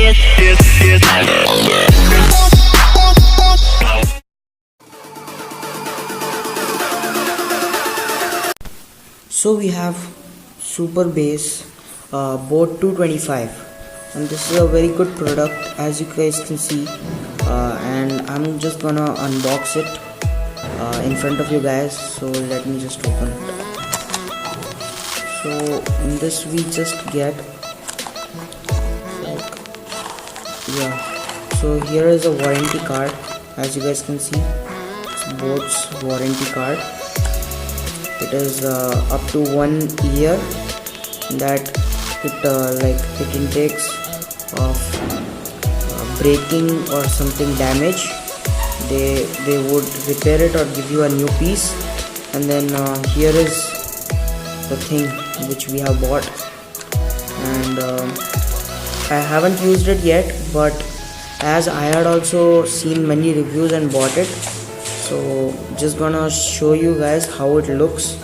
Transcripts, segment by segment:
So we have super bass boAt 225, and this is a very good product, as you guys can see, and I'm just gonna unbox it in front of you guys. So let me just open it. So in this we just get so here is a warranty card, as you guys can see. It's boAt's warranty card. It is up to 1 year that it intakes of breaking or something damage. They would repair it or give you a new piece. And then here is the thing which we have bought, and I haven't used it yet, but as I had also seen many reviews and bought it, so just gonna show you guys how it looks.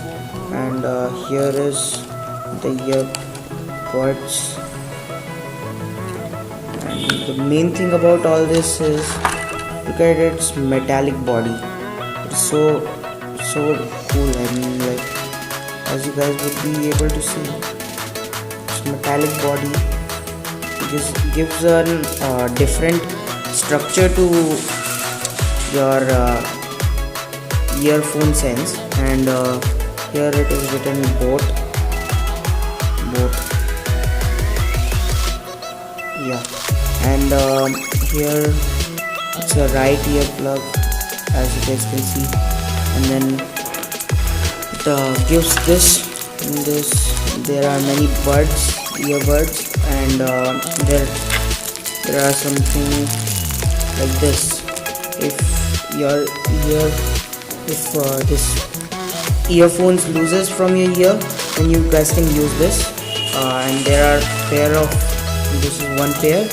And here is the earbuds, and the main thing about all this is, look at its metallic body. It's so cool. I mean, like, as you guys would be able to see, its metallic body just gives a different structure to your earphone sense. And here it is written boAt, yeah. And here it's a right ear plug, as you guys can see, and then it gives this. In this there are many earbuds, and there are something like this. If this earphones loses from your ear, then you guys can use this. And there are this is one pair,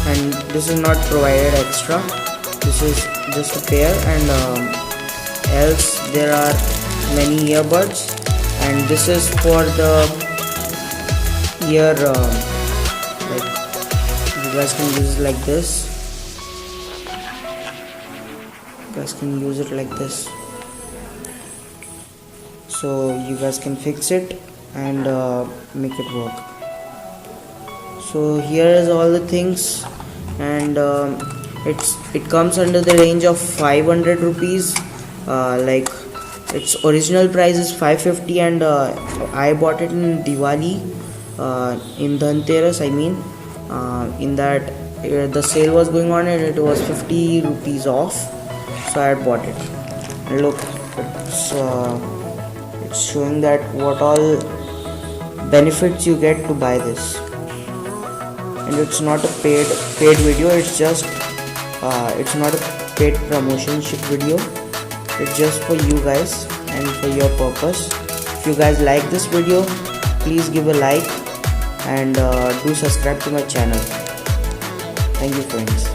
and this is not provided extra. This is just a pair, and else there are many earbuds, and this is for the ear. Like, you guys can use it like this. You guys can use it like this. So you guys can fix it and make it work. So here is all the things, and it comes under the range of 500 rupees. Like, its original price is 550, and I bought it in Diwali, in Dhanteras, I mean, in that the sale was going on and it was 50 rupees off, so I had bought it. And look, it's showing that what all benefits you get to buy this. And it's not a paid video. It's just it's not a paid promotion video. It's just for you guys and for your purpose. If you guys like this video, please give a like and do subscribe to my channel. Thank you, friends.